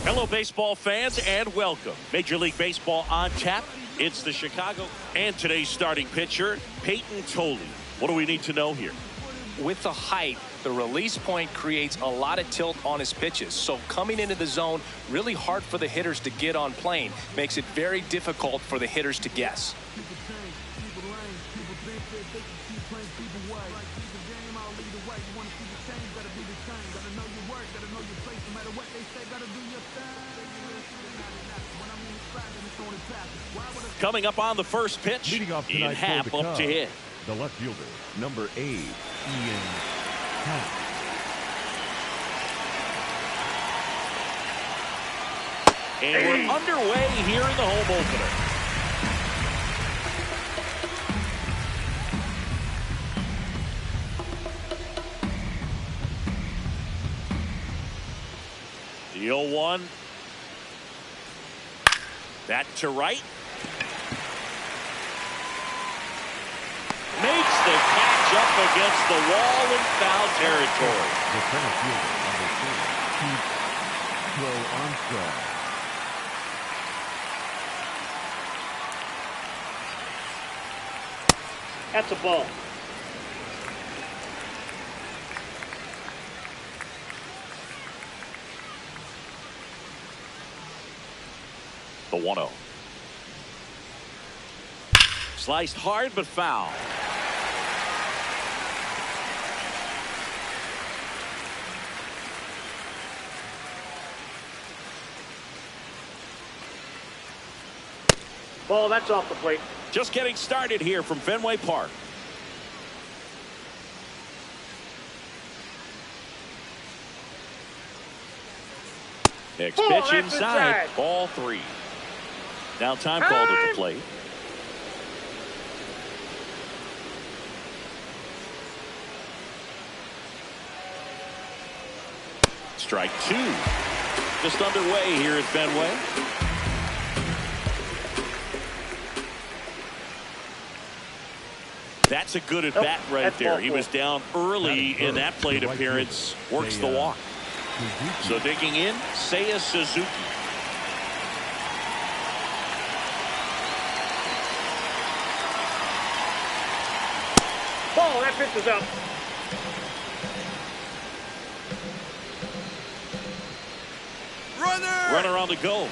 Hello, baseball fans, and welcome. Major League Baseball on tap. It's the Chicago, and today's starting pitcher, Peyton Tolley. What do we need to know here? With the height, the release point creates a lot of tilt on his pitches. So coming into the zone, really hard for the hitters to get on plane. Makes it very difficult for the hitters to guess. Coming up on the first pitch, Ian Happ up to hit. The left fielder, number 8, Ian Happ. And we're underway here in the home opener. The 0-1. That to right. Makes the catch up against the wall in foul territory. The center fielder, number 2, Keith Armstrong. That's a ball. The 1-0. Sliced hard but foul. Ball, that's off the plate. Just getting started here from Fenway Park. Next pitch inside. Ball 3. Now time called at the plate. Strike 2. Just underway here at Fenway. That's a good at bat right there. He was down early in that plate appearance. Works the walk. So digging in, Seiya Suzuki. Ball, that pitch is up. Runner on the go.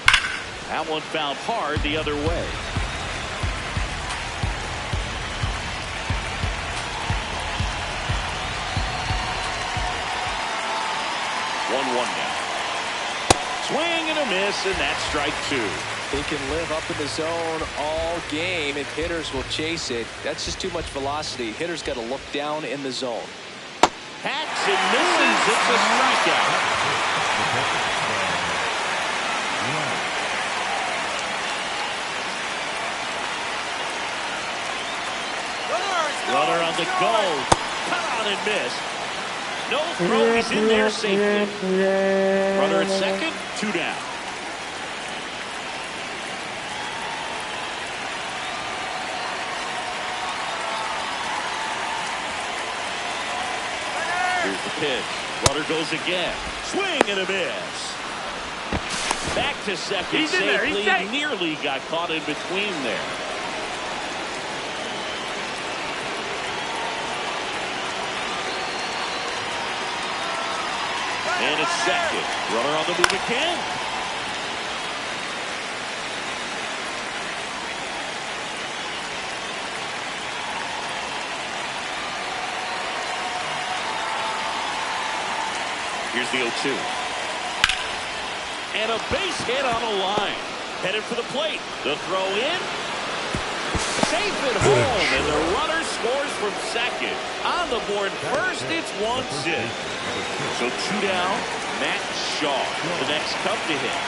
That one fouled hard the other way. 1-1 now. Swing and a miss, and that's strike 2. He can live up in the zone all game if hitters will chase it. That's just too much velocity. Hitters got to look down in the zone. Hacks and misses. It's a strikeout. Runner on the go. Cut on and missed. No throw, he's in there safely. Runner at second, 2 down. Here's the pitch. Runner goes again. Swing and a miss. Back to second safely. Nearly got caught in between there. And it's second. Runner on the move again. Here's the 0-2. And a base hit on a line. Headed for the plate. The throw in. Safe at home. And the runner scores from second. On the board first, it's 1-6. So 2 down, Matt Shaw, the next Cub to hit.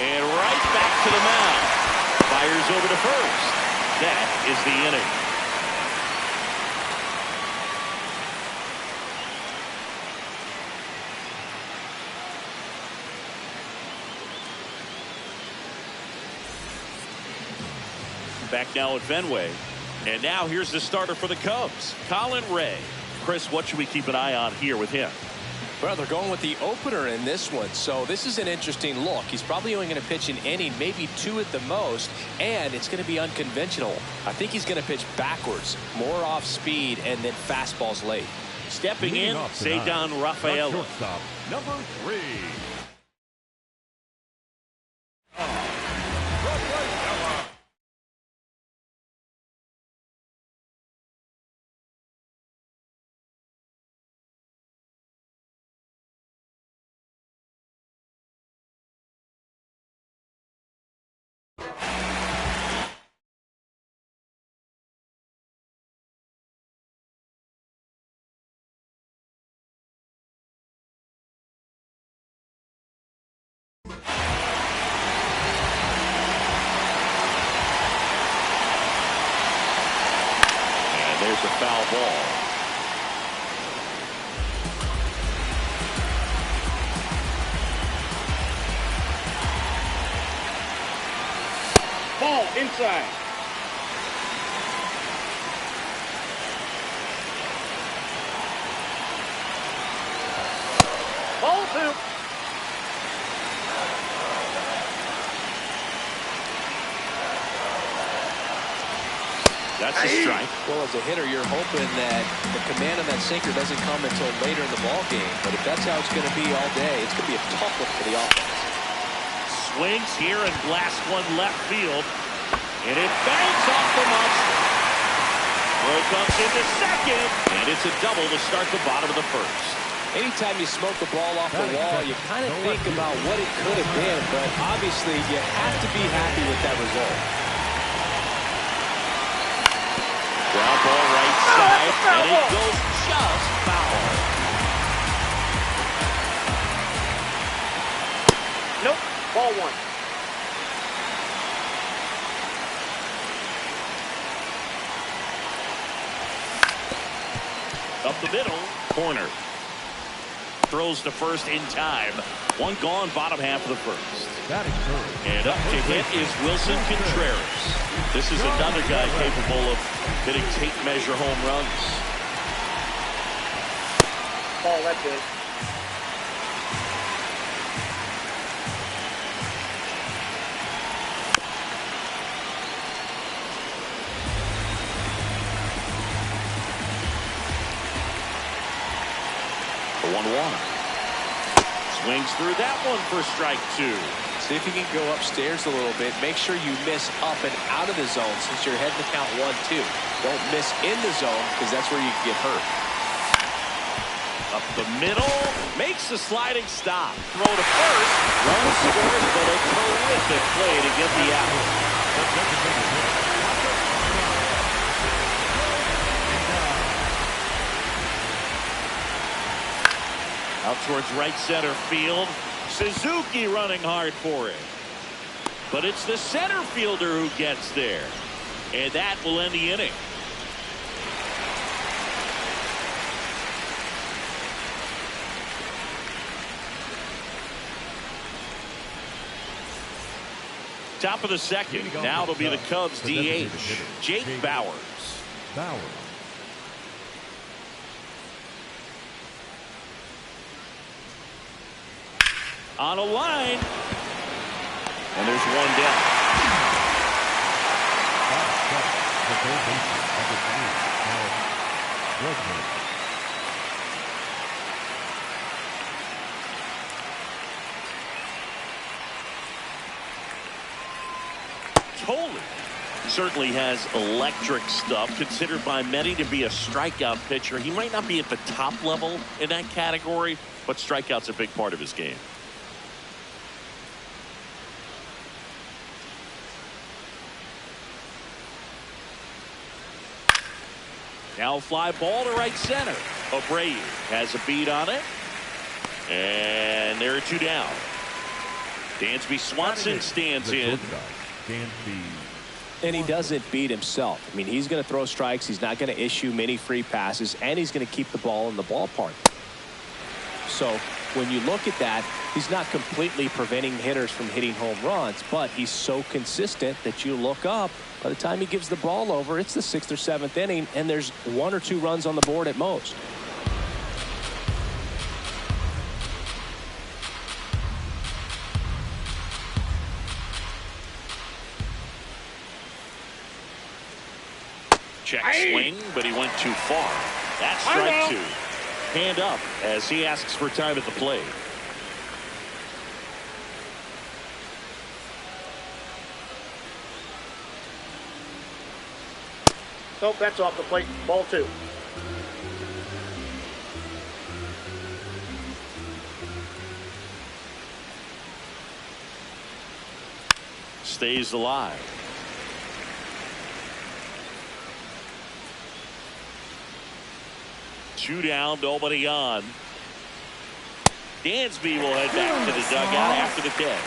And right back to the mound. Fires over to first. That is the inning. back now at Fenway. And now here's the starter for the Cubs, Colin Ray. Chris, what should we keep an eye on here with him? Well, they're going with the opener in this one, so this is an interesting look. He's probably only going to pitch an inning, maybe 2 at the most, and it's going to be unconventional. I think he's going to pitch backwards, more off speed, and then fastballs late. Stepping in, Cedon Rafaela. Shortstop, number 3. There's a foul ball. Ball inside. Ball 2. That's a strike. Well, as a hitter, you're hoping that the command on that sinker doesn't come until later in the ball game. But if that's how it's going to be all day, it's going to be a tough look for the offense. Swings here and blasts one left field. And it bangs off the monster. Throw comes into second. And it's a double to start the bottom of the first. Anytime you smoke the ball off the wall, you kind of think about what it could have been. But obviously, you have to be happy with that result. Ground ball right side, and it goes just foul. Nope. Ball 1. Up the middle, corner. Throws to first in time. One gone, bottom half of the first. And up to hit is Wilson Contreras. This is another guy capable of hitting tape measure home runs. Ball, that's it. The 1-1. Swings through that one for strike 2. See if you can go upstairs a little bit. Make sure you miss up and out of the zone since you're heading to count 1-2. Don't miss in the zone because that's where you can get hurt. Up the middle, makes the sliding stop. Throw to first, run scores, but a terrific play to get the out. Out towards right center field. Suzuki running hard for it. But it's the center fielder who gets there. And that will end the inning. Top of the second. Now it'll be the Cubs DH, Jake Bauers. On a line. And there's one down. Tolley certainly has electric stuff, considered by many to be a strikeout pitcher. He might not be at the top level in that category, but strikeout's a big part of his game. Now fly ball to right center. Abreu has a beat on it. And there are two down. Dansby Swanson stands in. And he doesn't beat himself. I mean, he's going to throw strikes. He's not going to issue many free passes. And he's going to keep the ball in the ballpark. So when you look at that, he's not completely preventing hitters from hitting home runs, but he's so consistent that you look up. By the time he gives the ball over, it's the 6th or 7th inning, and there's 1 or 2 runs on the board at most. Check swing, but he went too far. That's strike 2. Hand up as he asks for time at the plate. Nope, that's off the plate. Ball 2. Stays alive. Two down, nobody on. Dansby will head back to the dugout after the 10.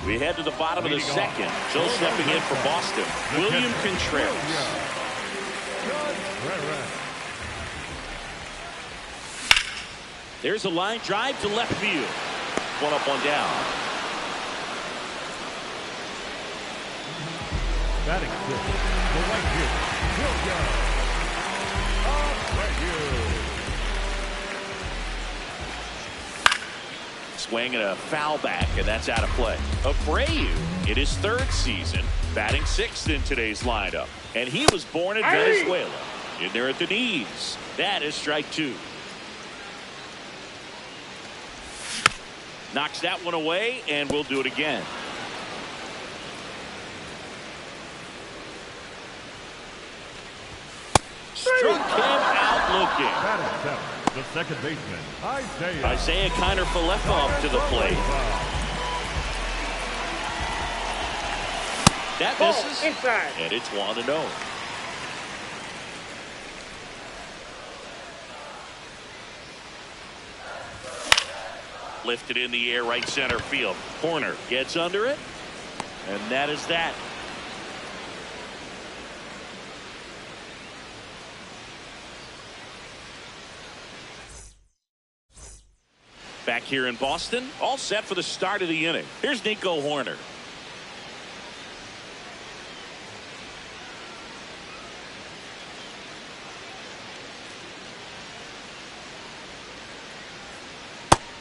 We head to the bottom of the second. So stepping in for Boston, William Contreras. There's a line drive to left field. One up, one down. Batting fifth, the right fielder, William. Swing and a foul back, and that's out of play. Abreu in his 3rd season, batting 6th in today's lineup. And he was born in Venezuela. In there at the knees. That is strike 2. Knocks that one away, and we'll do it again. Struck him out looking. Batting seventh, the second baseman, Isaiah Kiner-Falefa up to the plate. That misses, inside. and it's 1-0. Lifted in the air, right center field. Horner gets under it, and that is that. Back here in Boston, all set for the start of the inning. Here's Nico Horner.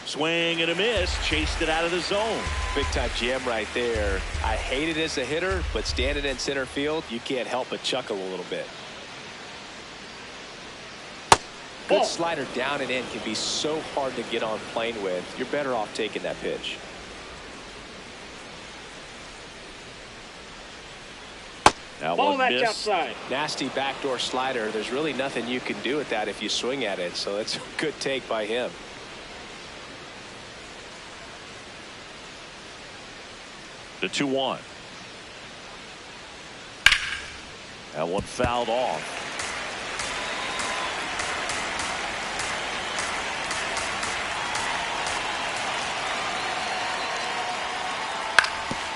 Swing and a miss, chased it out of the zone. Big time jam right there. I hate it as a hitter, but standing in center field, you can't help but chuckle a little bit. Good slider down and in can be so hard to get on plane with. You're better off taking that pitch. Now Ball one that's miss. outside. Nasty backdoor slider. There's really nothing you can do with that if you swing at it. So it's a good take by him. The 2-1. That one fouled off.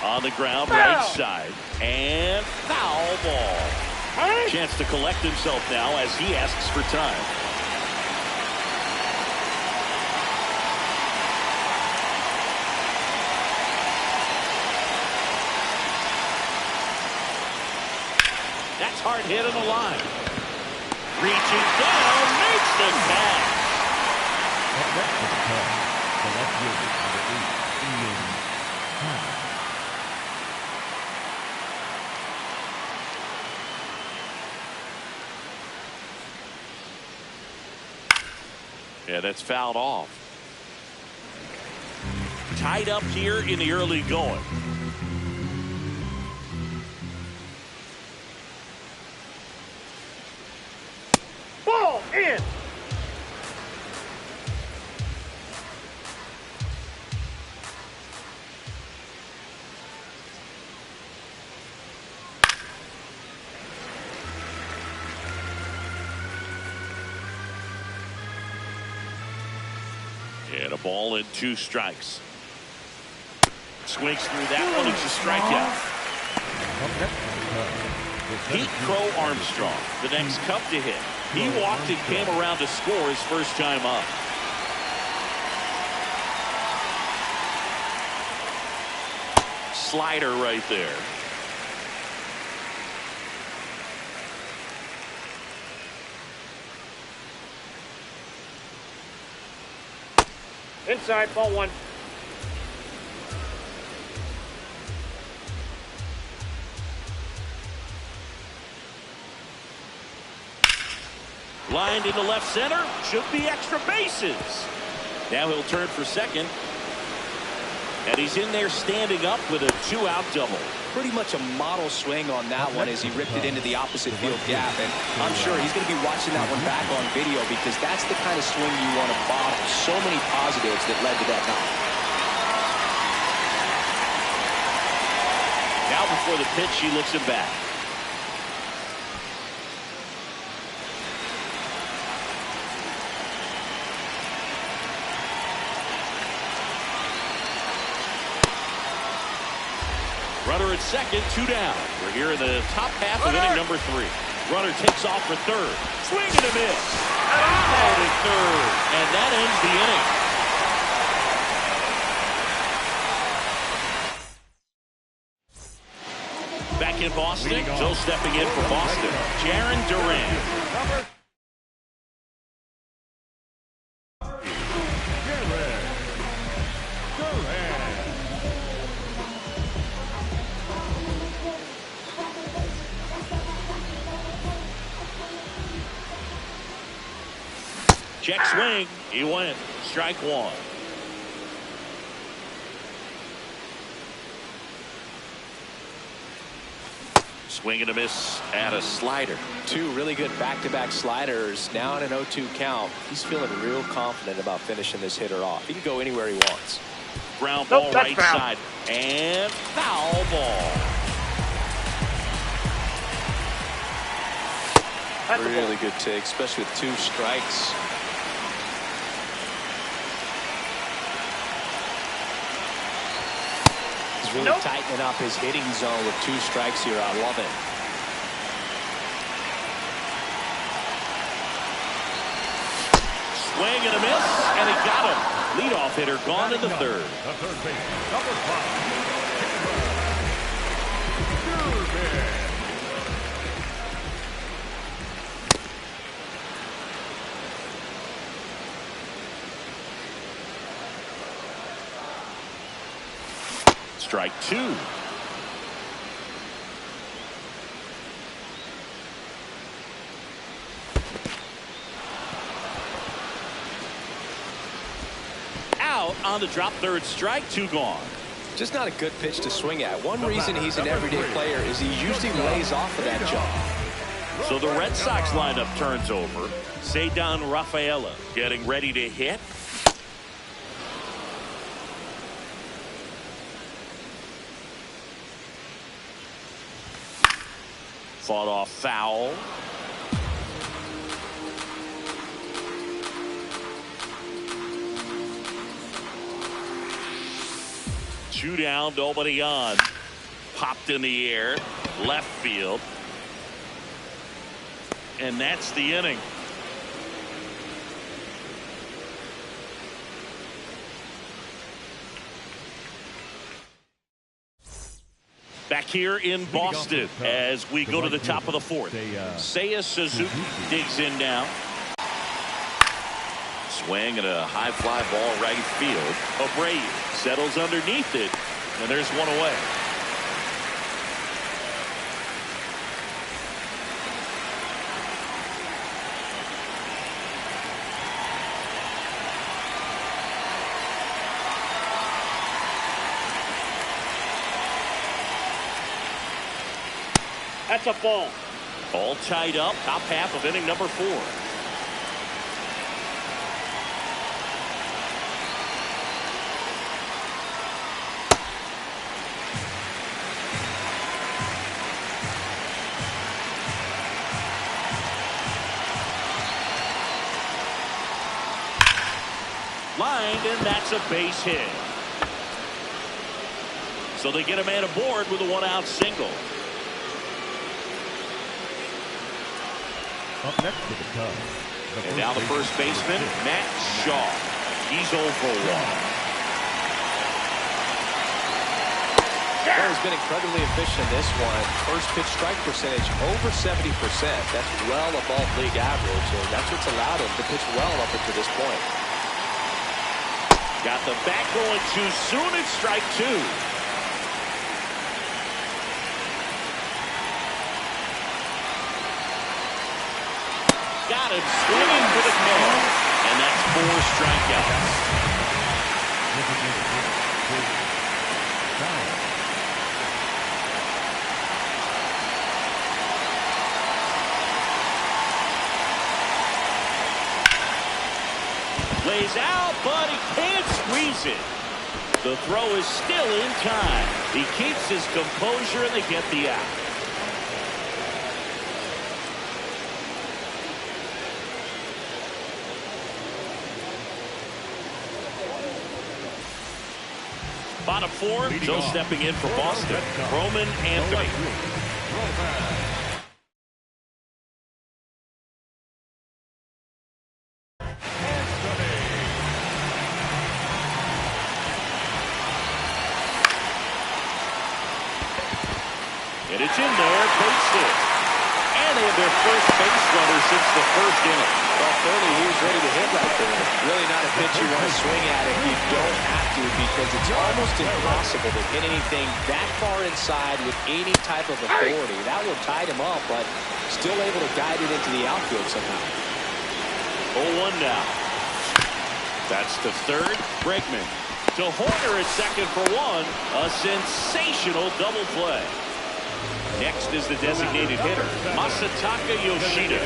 On the ground, right side, and foul ball. Chance to collect himself now as he asks for time. That's hard hit on the line. Reaching down, makes the catch. Next to the call, the left fielder, number 8, Ian Hamm. Yeah, that's fouled off. Tied up here in the early going. Ball in. And a ball and 2 strikes. Swings through that one. It's a strikeout. Pete Crow Armstrong, the next Cub to hit. He walked and came around to score his first time up. Slider right there. Inside, ball one. Lined into left center. Should be extra bases. Now he'll turn for second. And he's in there standing up with a 2-out double. Pretty much a model swing on that one as he ripped it into the opposite field gap. And I'm sure he's going to be watching that one back on video because that's the kind of swing you want to bottle. So many positives that led to that knock. Now before the pitch, he looks him back. Runner at second, 2 down. We're here in the top half of inning number 3. Runner takes off for third. Swing and a miss. Called at third. And that ends the inning. Back in Boston. So stepping in for Boston, Jaron Duran. Check swing. He went. Strike one. Swing and a miss at a slider. 2 really good back-to-back sliders. Now in an 0-2 count. He's feeling real confident about finishing this hitter off. He can go anywhere he wants. Ground ball right side. And foul ball. Really good take, especially with 2 strikes. He's really tightening up his hitting zone with 2 strikes here. I love it. Swing and a miss, and he got him. Leadoff hitter gone in the third. The third base, number 5. Strike 2. Out on the drop, third strike, 2 gone. Just not a good pitch to swing at. One reason he's an everyday player is he usually lays off of that jump. So the Red Sox lineup turns over. Ceddanne Rafaela getting ready to hit. Fought off foul. Two down, nobody on. Popped in the air, left field. And that's the inning. Back here in Boston as we go to the top of the fourth. Seiya Suzuki digs in now. Swing and a high fly ball right field. Abreu settles underneath it, and there's one away. That's a ball. All tied up, top half of inning number 4. Lined, and that's a base hit. So they get a man aboard with a one-out single. Up next to the Cubs. And now the first baseman, Matt Shaw. He's 0 for 1. Well, he's been incredibly efficient in this one. First pitch strike percentage over 70%. That's well above league average, and that's what's allowed him to pitch well up until this point. Got the bat going too soon. It's strike 2. Got him swinging for the kill. And that's 4 strikeouts. Lays out, but he can't squeeze it. The throw is still in time. He keeps his composure, and they get the out. Bottom 4, so stepping in for Boston, Roman Anthony. And it's in there, base hit. And they have their first base runner since the first inning. Well, clearly he was ready to hit right there. Really not a pitch you want to swing at if you don't have to, because it's almost impossible to hit anything that far inside with any type of authority. That one tied him up, but still able to guide it into the outfield somehow. 0-1 now. That's the third. Bregman to Horner at second for 1. A sensational double play. Next is the designated hitter, Masataka Yoshida.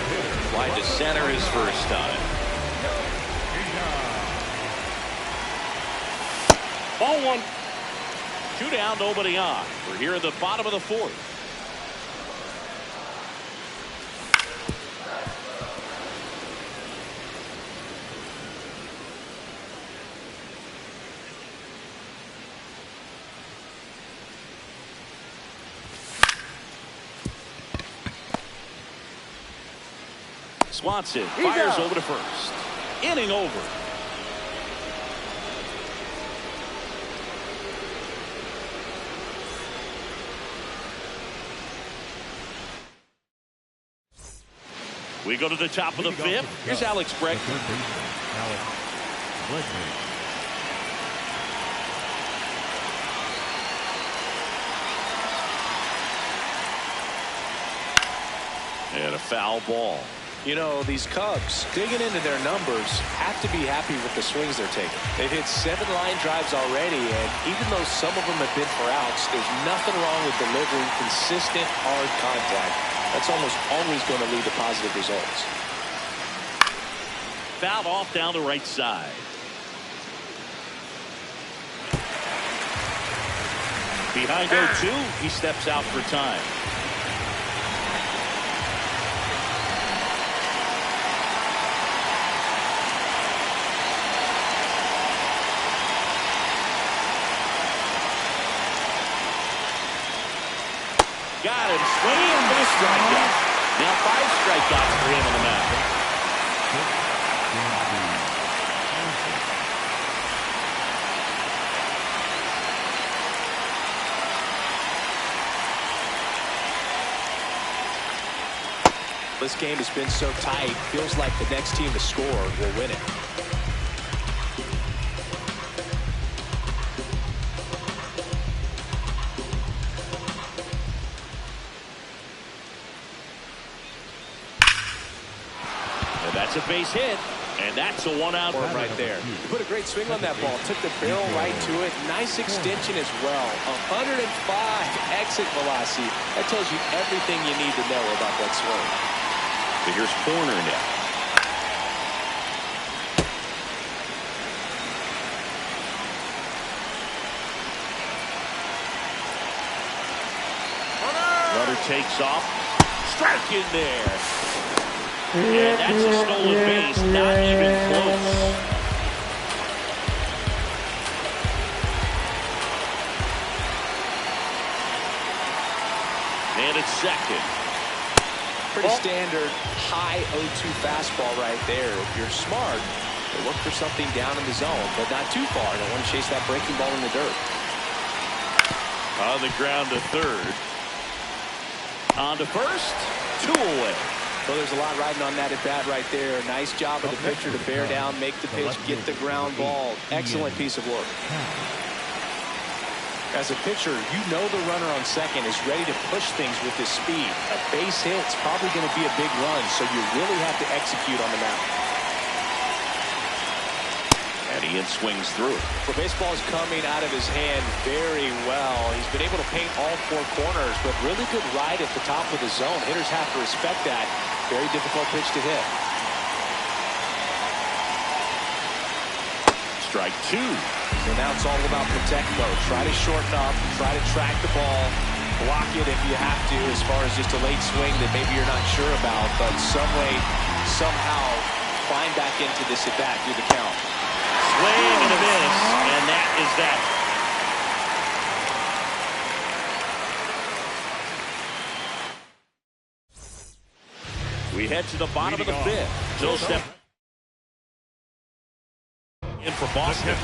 Fly to center his first time. Ball 1. 2 down, nobody on. We're here at the bottom of the 4th. Swanson fires over to first. Inning over. We go to the top of the 5th. Here's Alex Bregman. And a foul ball. You know, these Cubs, digging into their numbers, have to be happy with the swings they're taking. They've hit 7 line drives already, and even though some of them have been for outs, there's nothing wrong with delivering consistent, hard contact. That's almost always going to lead to positive results. Fouled off down the right side. Behind 0-2, he steps out for time. Got him swinging for the strikeout. Now 5 strikeouts for him on the mound. This game has been so tight, feels like the next team to score will win it. That's a base hit, and that's a 1-out right there. He put a great swing on that ball, took the barrel right to it. Nice extension as well. 105 exit velocity. That tells you everything you need to know about that swing. So here's Horner now. Runner takes off. Strike in there. And that's a stolen base, not even close. second. Pretty standard high 0-2 fastball right there. If you're smart, you look for something down in the zone, but not too far. Don't want to chase that breaking ball in the dirt. On the ground to third. On to first. 2 away. So there's a lot riding on that at bat right there. Nice job of the pitcher to bear down, make the pitch, get the ground ball. Excellent piece of work. As a pitcher, you know the runner on second is ready to push things with his speed. A base hit's probably going to be a big run, so you really have to execute on the mound. And he swings through. The baseball is coming out of his hand very well. He's been able to paint all 4 corners, but really good ride at the top of the zone. Hitters have to respect that. Very difficult pitch to hit. Strike 2. So now it's all about protect mode. Try to shorten up, try to track the ball, block it if you have to, as far as just a late swing that maybe you're not sure about, but some way, somehow climb back into this at bat through the count. Swing and a miss, and that is that. We head to the bottom of the 5th. Joe step in for Boston.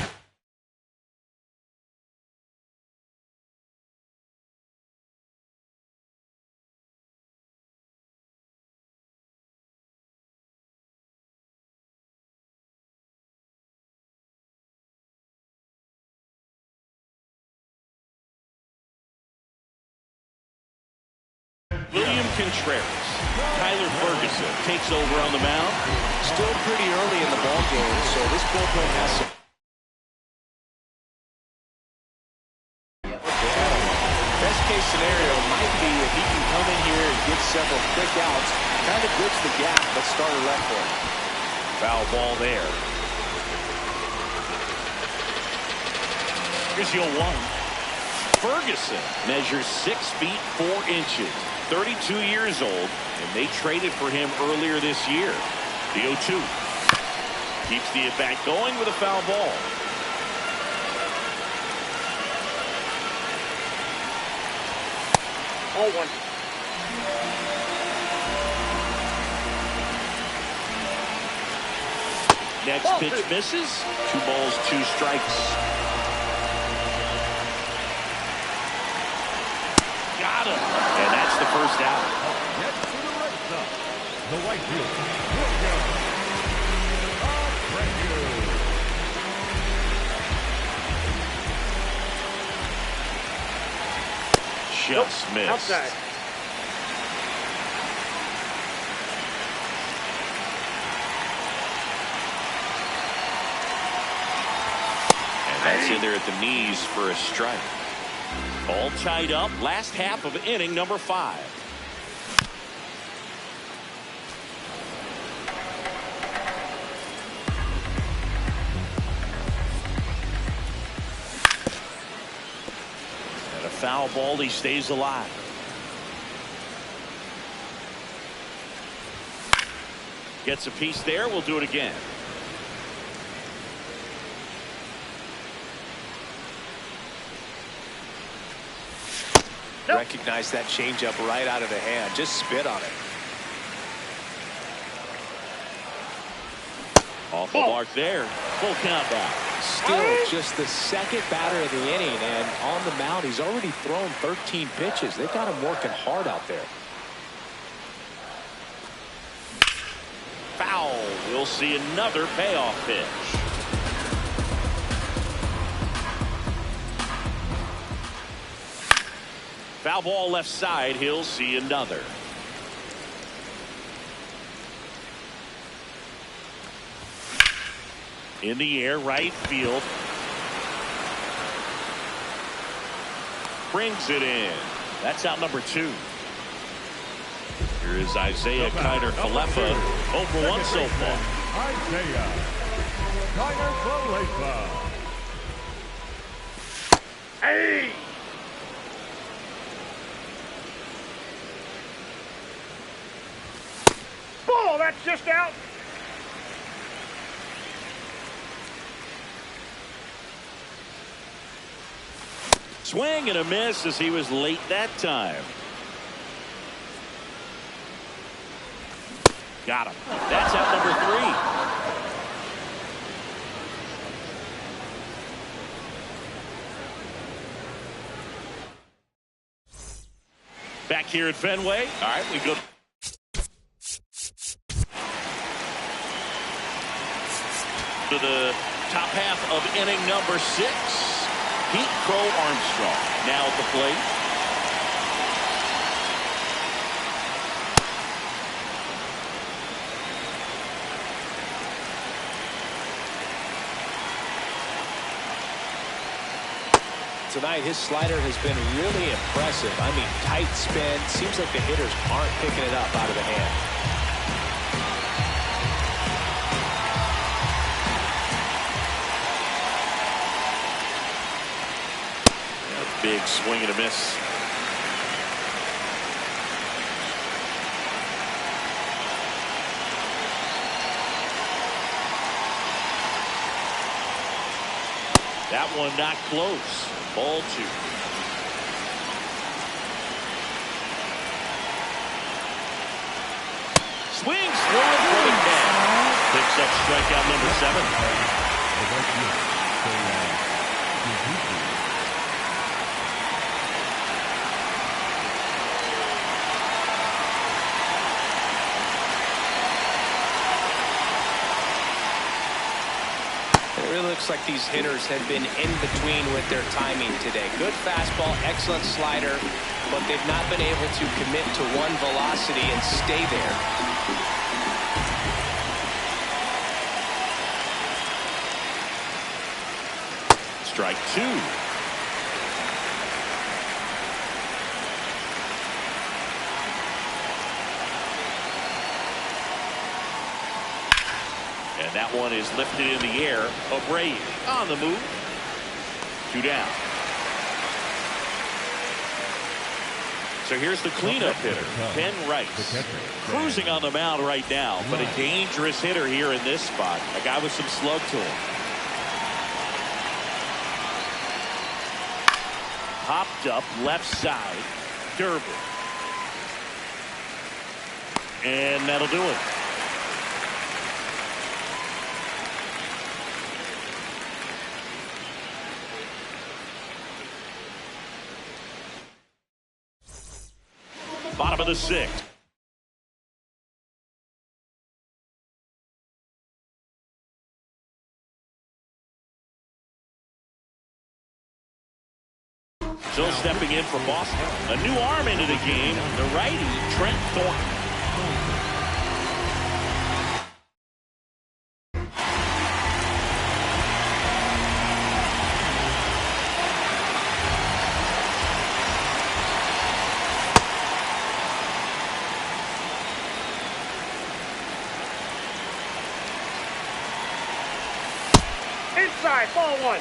William Contreras. Tyler Ferguson takes over on the mound. Still pretty early in the ball game, so this bullpen has some. Best case scenario might be if he can come in here and get several quick outs, kind of bridge the gap, but starter left for him. Foul ball there. Here's your 1. Ferguson measures 6 feet 4 inches. 32 years old, and they traded for him earlier this year. The 0-2. Keeps the at-bat going with a foul ball. All 1. Next Ball pitch 2. misses. 2 balls, 2 strikes. Got him. And that's the first out. Next to the right side, the right fielder, Just missed. Outside. And that's in there at the knees for a strike. All tied up. Last half of inning number 5. And a foul ball. He stays alive. Gets a piece there. We'll do it again. Nope. Recognize that changeup right out of the hand. Just spit on it. Off the mark there. Full count now. Still just the second batter of the inning, and on the mound, he's already thrown 13 pitches. They've got him working hard out there. Foul. We'll see another payoff pitch. Foul ball left side. He'll see another. In the air, right field. Brings it in. That's out number 2. Here is Isaiah Kiner-Falefa. 0 for 1 so far. Isaiah Kiner-Falefa. Hey! Ball, that's just out. Swing and a miss as he was late that time. Got him. That's out number 3. Back here at Fenway. All right, we go to the top half of inning number 6. Pete Crow Armstrong now at the plate. Tonight, his slider has been really impressive. I mean, tight spin. Seems like the hitters aren't picking it up out of the hand. A big swing and a miss. That one not close. Ball 2. Swings through it for the catch. Picks up strikeout number 7. It really looks like these hitters have been in between with their timing today. Good fastball, excellent slider, but they've not been able to commit to one velocity and stay there. Strike 2. And that one is lifted in the air. Abreu on the move. 2 down. So here's the cleanup hitter, Ben Rice. Cruising on the mound right now, but a dangerous hitter here in this spot. A guy with some slug to him. Popped up left side. Durbin. And that'll do it. Bottom of the 6th. Still stepping in for Boston. A new arm into the game. The righty, Trent Thornton. Inside, ball 1.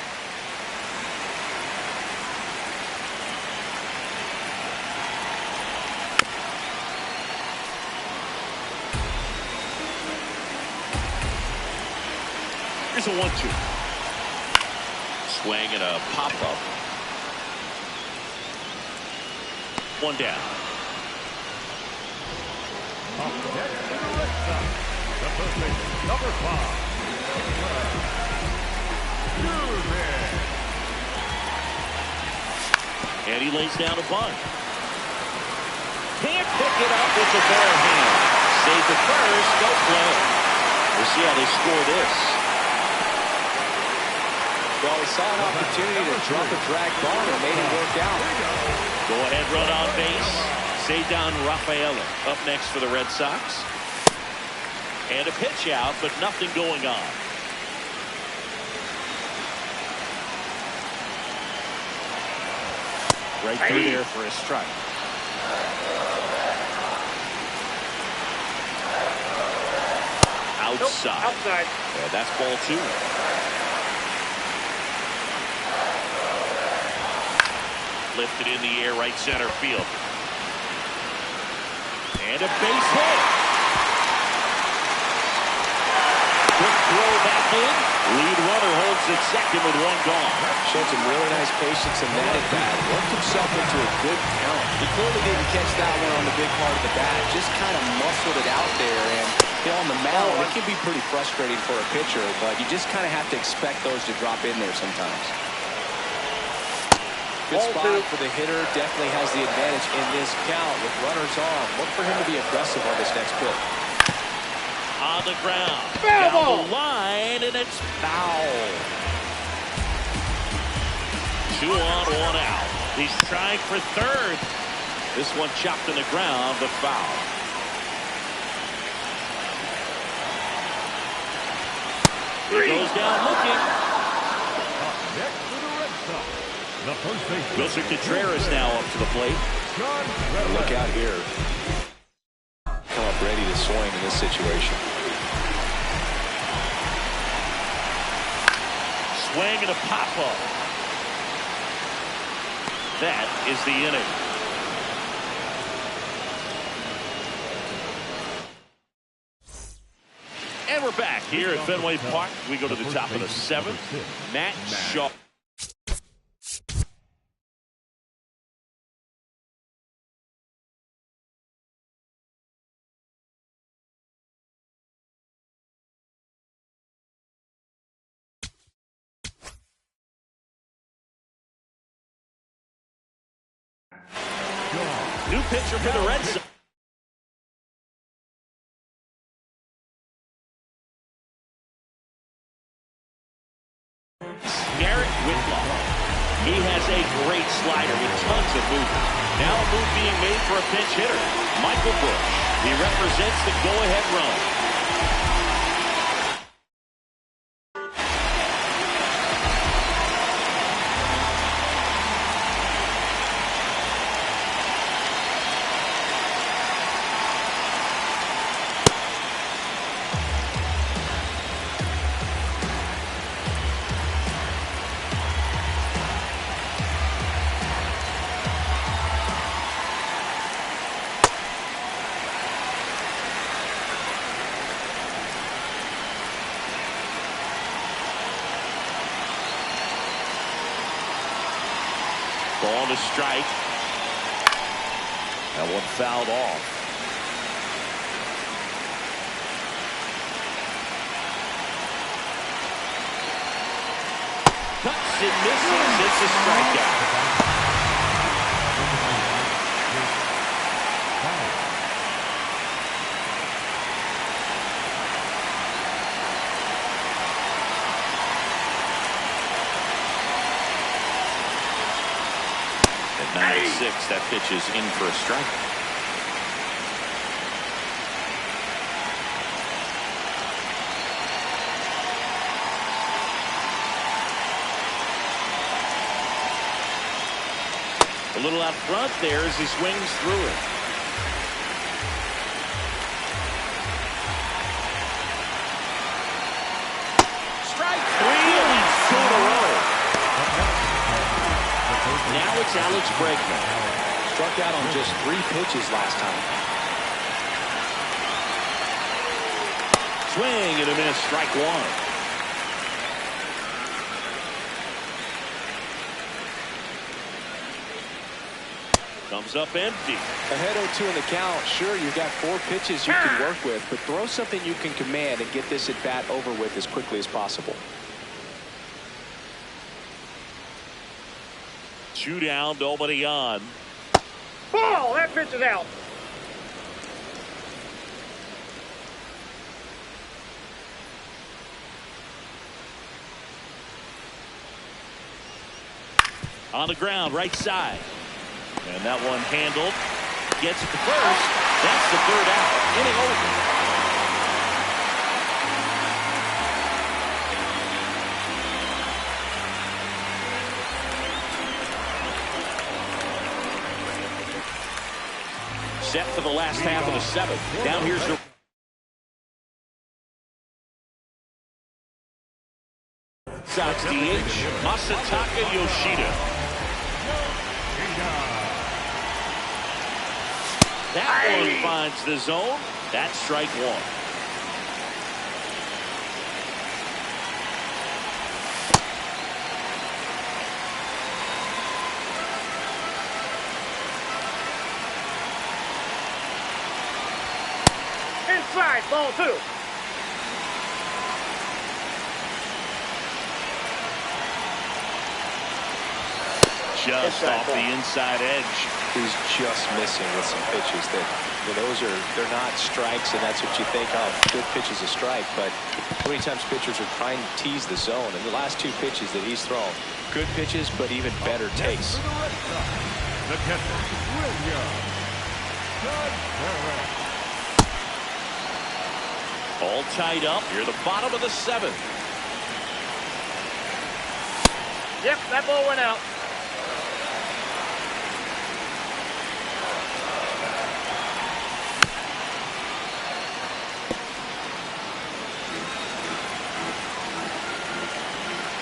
Here's a 1-2. Swing and a pop-up. 1 down. Number 5. And he lays down a bunt. Can't pick it up with the bare hand. Save the first, go play. We'll see how they score this. Well, he saw an opportunity to drop a drag ball and made it work out. Go ahead, run on base. Cedar Rafaela up next for the Red Sox. And a pitch out, but nothing going on. Right through there for a strike. Outside. Nope, outside. Yeah, that's ball 2. Lifted in the air, right center field. And a base hit. Quick throw back in. Lead runner holds at second with 1 gone. Showed some really nice patience in that at bat. Worked himself into a good count. He clearly didn't catch that one on the big part of the bat. Just kind of muscled it out there, and on the mound, it can be pretty frustrating for a pitcher, but you just kind of have to expect those to drop in there sometimes. Good spot for the hitter. Definitely has the advantage in this count with runners on. Look for him to be aggressive on this next pitch. On the ground. Down the line, and it's foul. 2 on, 1 out. He's trying for third. This one chopped in the ground, but foul. He goes down looking. Next to the Red Sox, the first baseman. Wilson Contreras now up to the plate. Look out here. Come up ready to swing in this situation. Swing and a pop-up. That is the inning. And we're back here at Fenway Park. We go to the top of the 7th. Matt Shaw. New pitcher for the Red Sox. He has a great slider with tons of movement. Now a move being made for a pinch hitter, Michael Bush. He represents the go-ahead run. Ball to strike. That one fouled off. Cuts and misses. It's a strikeout. At 96, that pitch is in for a strike. A little out front there as he swings through it. Strike 3, and he's 2 in a row. Now it's Alex Bregman. Struck out on just 3 pitches last time. Swing and a miss, strike 1. Comes up empty. Ahead 0-2 in the count. Sure, you've got 4 pitches you can work with, but throw something you can command and get this at bat over with as quickly as possible. 2 down, nobody on. Ball! That pitch is out. On the ground, right side. And that one handled. Gets it to first. That's the 3rd out. Inning over. Set for the last half of the 7th. Down here's the Sox DH, Masataka Yoshida. That one finds the zone. That's strike 1. Inside, ball 2. Just off the inside edge. He's just missing with some pitches that, they're not strikes, and that's what you think of. Good pitch is a strike, but how many times pitchers are trying to tease the zone? And the last 2 pitches that he's thrown, good pitches, but even better takes. The catcher, William. All tied up near the bottom of the 7th. Yep, that ball went out.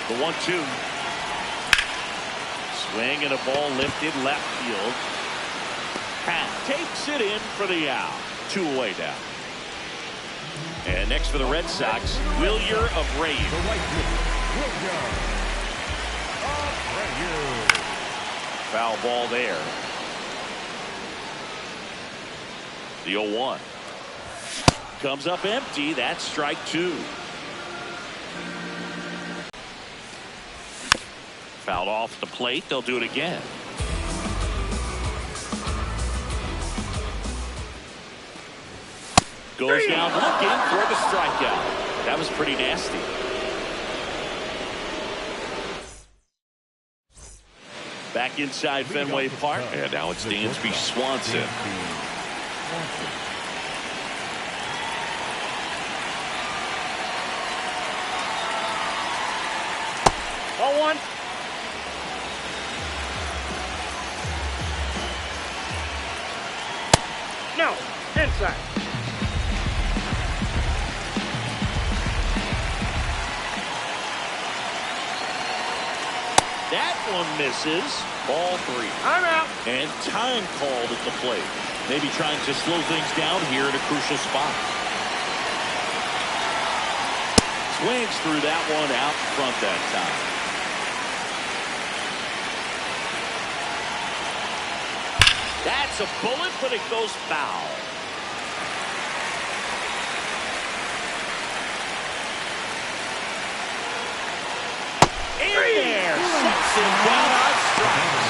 The 1-2. Swing and a ball lifted left field. Pat takes it in for the out. 2 away now. And next for the Red Sox, Wilyer Abreu. The right fielder, William. Foul ball there. The 0-1. Comes up empty. That's strike 2. Fouled off the plate. They'll do it again. Goes down looking for the strikeout. That was pretty nasty. Back inside Fenway Park. And now it's Dansby Swanson. 0-1. No, inside. That one misses. Ball 3. I'm out. And time called at the plate. Maybe trying to slow things down here at a crucial spot. Swings through that one out front that time. That's a bullet, but it goes foul. In there, sets him down on strikes.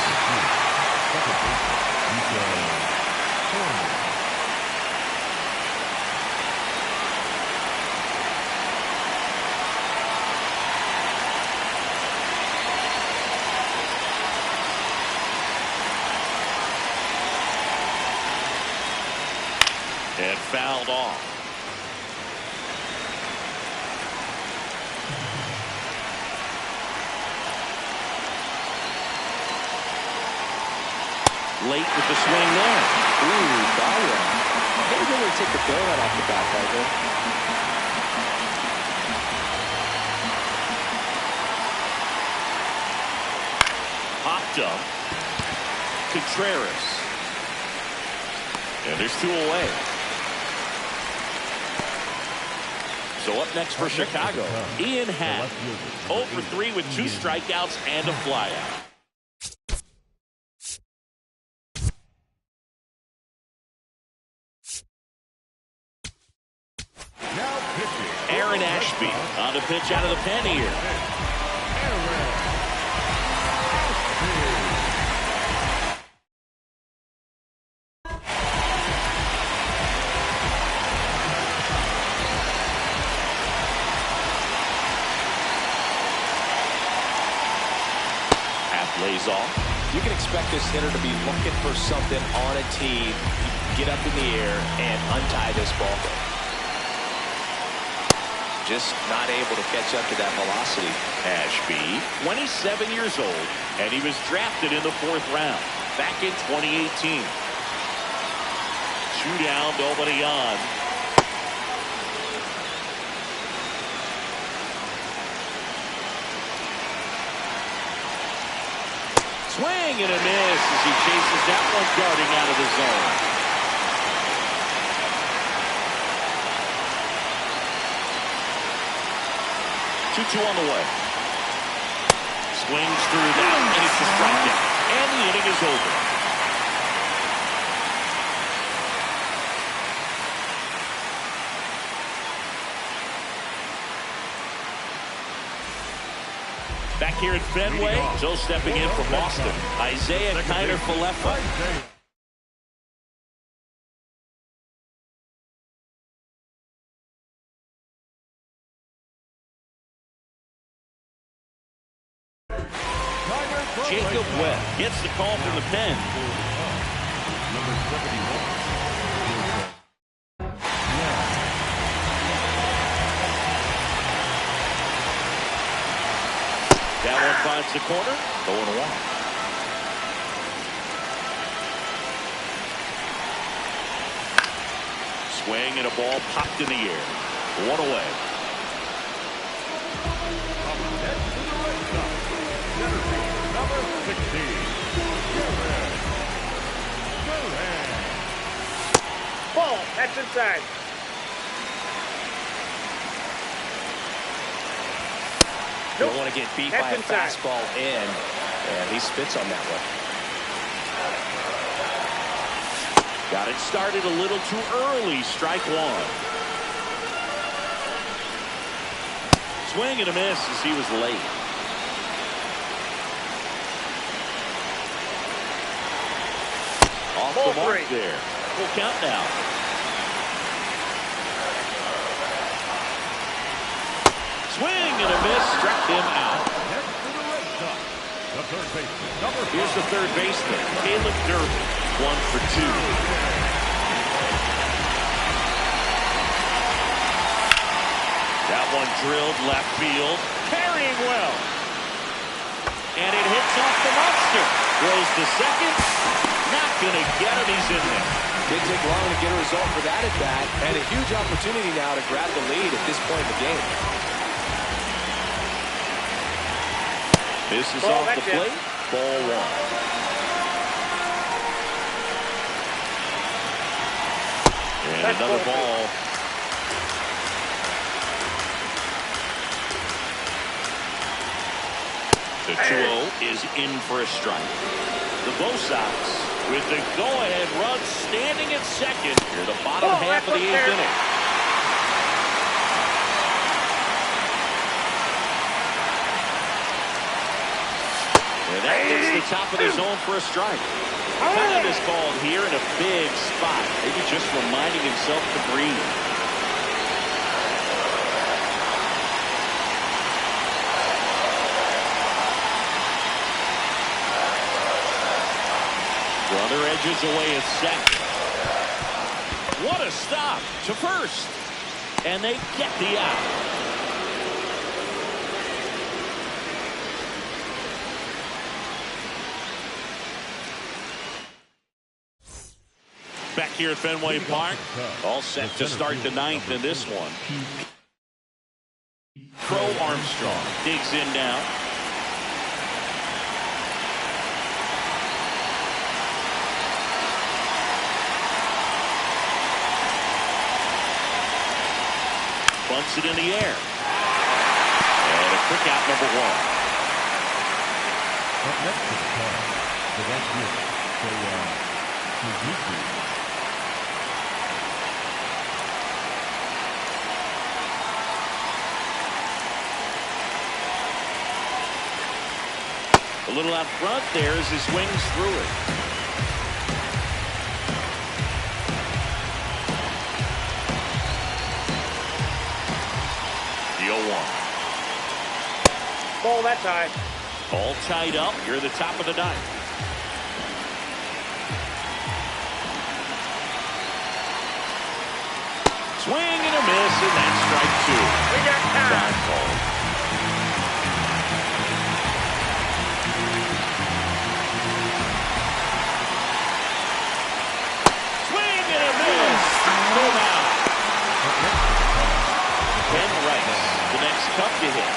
And fouled off. Late with the swing there. Ooh, foul one. Maybe really take the donut off the back right there. Popped up. Contreras. And there's 2 away. So up next for Chicago, Ian Happ. 0 for 3 with 2 strikeouts and a flyout. Aaron Ashby on the pitch out of the pen here. Lays off. You can expect this hitter to be looking for something on a tee, get up in the air, and untie this ball. Just not able to catch up to that velocity. Ashby, 27 years old, and he was drafted in the 4th round back in 2018. 2 down, nobody on. Swing and a miss as he chases that one darting out of the zone. Two on the way. Swings through that, and it's a strikeout. And the inning is over. Back here at Fenway, Joe stepping in for Boston. Isaiah Kiner-Falefa. Jacob Webb gets the call from the pen. Number 71. That one finds the corner. 0-1. Swing and a ball popped in the air. 1 away. Number 16. Ball. That's inside. You don't want to get beat by a Inside. fastball in, and he spits on that one. Got it started a little too early. Strike one. Swing and a miss as he was late. Off Ball the mark 3. there. Full count now. Swing and a miss. Struck him out. Next to the red top. The third baseman. Number 5. Here's the third baseman, Caleb Derby. 1 for 2. That one drilled left field. Carrying well. And it hits off the monster. Throws to second. Not going to get him. He's in there. Didn't take long to get a result for that at bat, and a huge opportunity now to grab the lead at this point in the game. This is Ball, off the that's it. plate. Ball 1. And That's another ball ball. The 2-0 is in for a strike. The Bo Sox with the go-ahead run standing at second near the bottom half of the 8th inning. And that hits the top of the zone for a strike. Time is called here in a big spot. Maybe just reminding himself to breathe. Runner edges away at second. What a stop to first. And they get the out. Back here at Fenway Park, all set to start the 9th in this one. Crow Armstrong digs in now. Bunts it in the air. And a quick out, number 1. Up next to the car. So that's good. C2C. A little out front there as he swings through it. The 0-1. Ball that time. All tied up. You're the top of the 9th. Swing and a miss, and that's strike 2. We got time. Foul ball. Swing and a miss. No out. Ken Rice, the next cup to hit.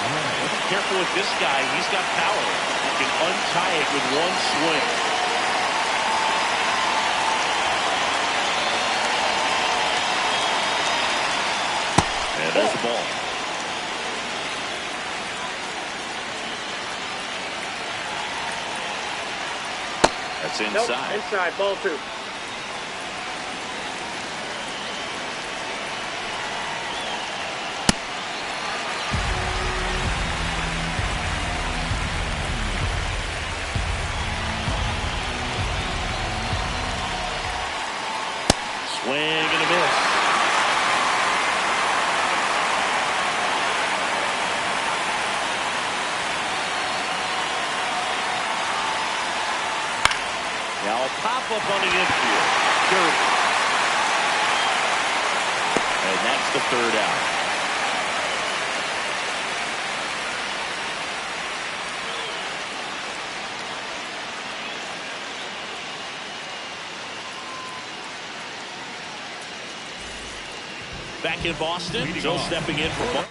Careful with this guy. He's got power. He can untie it with one swing. And there's the ball. That's inside. Nope, inside. Ball 2. back on the infield. Dirty. And that's the third out. Back in Boston, Joe stepping in for Boston.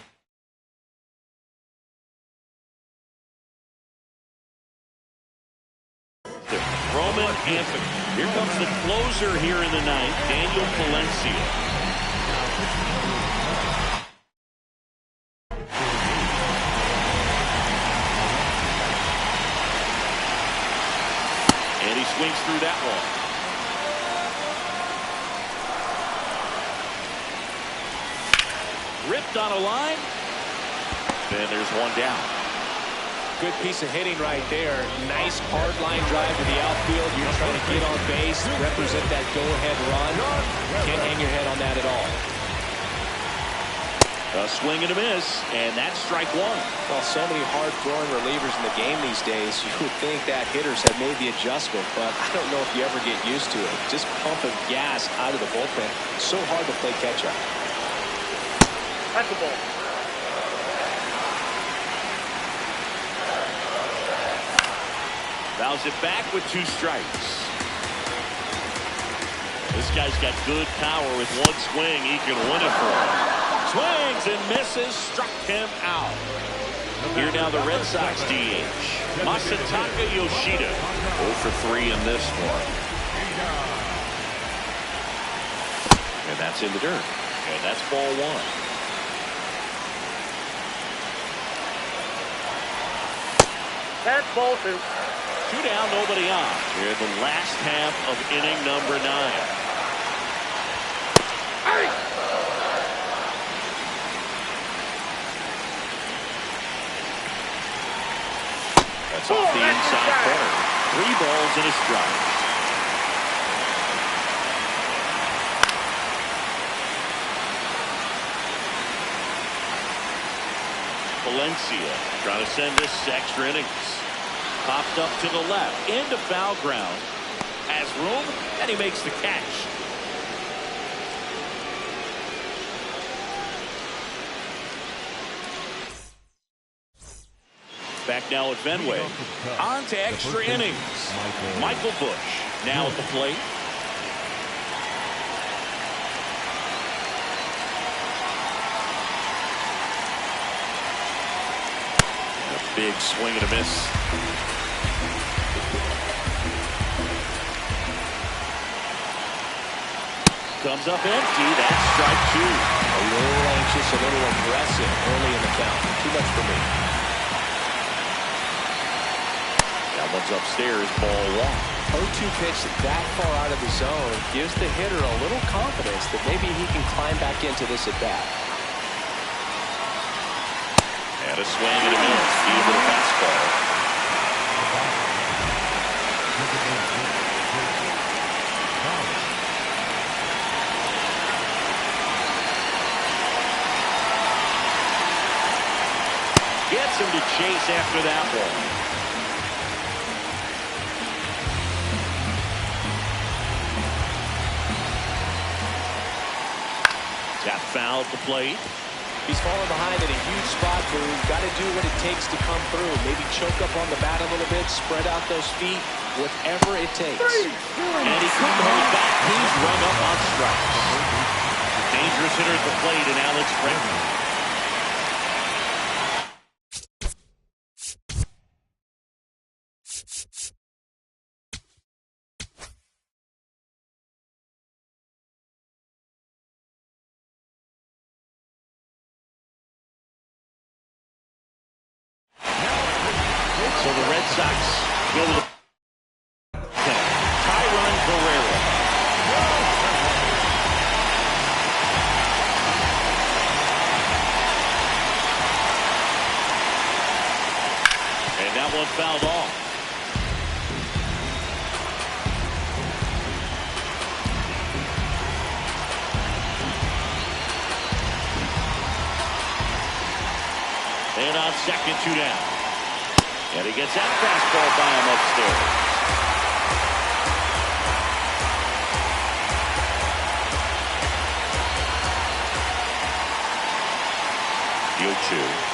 Roman Anthony. Here comes the closer here in the ninth, Daniel Palencia. And he swings through that one. Ripped on a line. Then there's one down. Good piece of hitting right there. Nice hard line drive to the outfield. You're trying to get on base, represent that go-ahead run. Can't hang your head on that at all. A swing and a miss, and that's strike one. Well, so many hard-throwing relievers in the game these days, you would think that hitters have made the adjustment, but I don't know if you ever get used to it. Just pumping gas out of the bullpen. So hard to play catch-up. That's the ball. Fouls it back with 2 strikes. This guy's got good power. With one swing, he can win it for him. Swings and misses, struck him out. Here now the Red Sox DH, Masataka Yoshida. 0 for 3 in this one. And that's in the dirt. And that's ball 1. That's ball 2. 2 down, nobody on. Here in the last half of inning number 9. That's off the inside corner. 3 balls and a strike. Valencia trying to send this extra innings. Popped up to the left into foul ground. Has room, and he makes the catch. Back now at Fenway. On to extra innings. Michael Busch now at the plate. A big swing and a miss. Comes up empty. That's strike 2. A little anxious, a little aggressive early in the count. Too much for me. That one's upstairs, ball 1. 0-2 pitch that far out of the zone gives the hitter a little confidence that maybe he can climb back into this at bat. And a swing and a miss. Field of the fastball. Gets him to chase after that one. Tap foul at the plate. He's falling behind in a huge spot where he's got to do what it takes to come through. Maybe choke up on the bat a little bit, spread out those feet, whatever it takes. And he couldn't hold back. He's run up on strikes. Dangerous hitter at the plate in Alex Bregman. So the Red Sox go to the Tyron Guerrero. And that one fouled off. And on second, 2 down. And he gets that fastball by him upstairs. 0-2.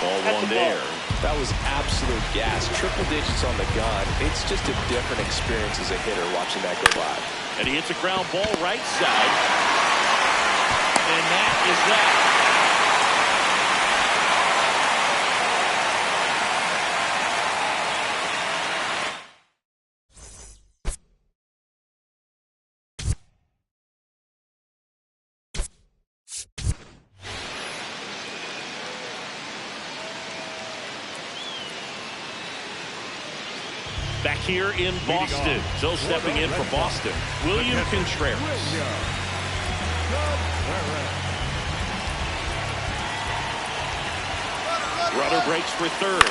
Ball That's one the ball. there. That was absolute gas. Triple digits on the gun. It's just a different experience as a hitter watching that go by. And he hits a ground ball right side. And that is that. Back here in Boston. So stepping in for Boston, William Contreras. Rudder breaks for third.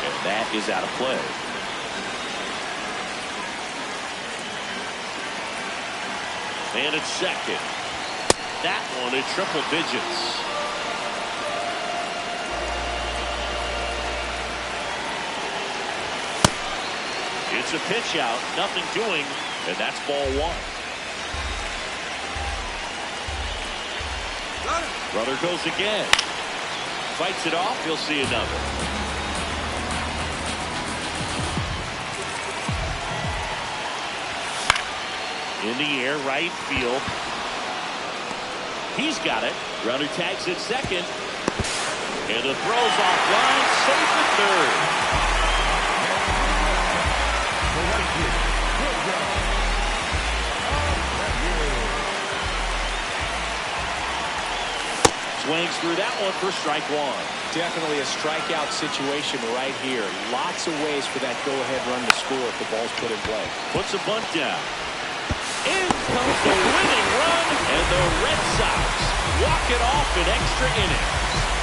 And that is out of play. And it's second. That one at triple digits. It's a pitch out, nothing doing, and that's ball one. Rudder goes again. Fights it off, he'll see another. In the air, right field. He's got it. Rudder tags at second. And the throw's offline, safe at third. Swings through that one for strike one. Definitely a strikeout situation right here. Lots of ways for that go-ahead run to score if the ball's put in play. Puts a bunt down. In comes the winning run, and the Red Sox walk it off in extra innings.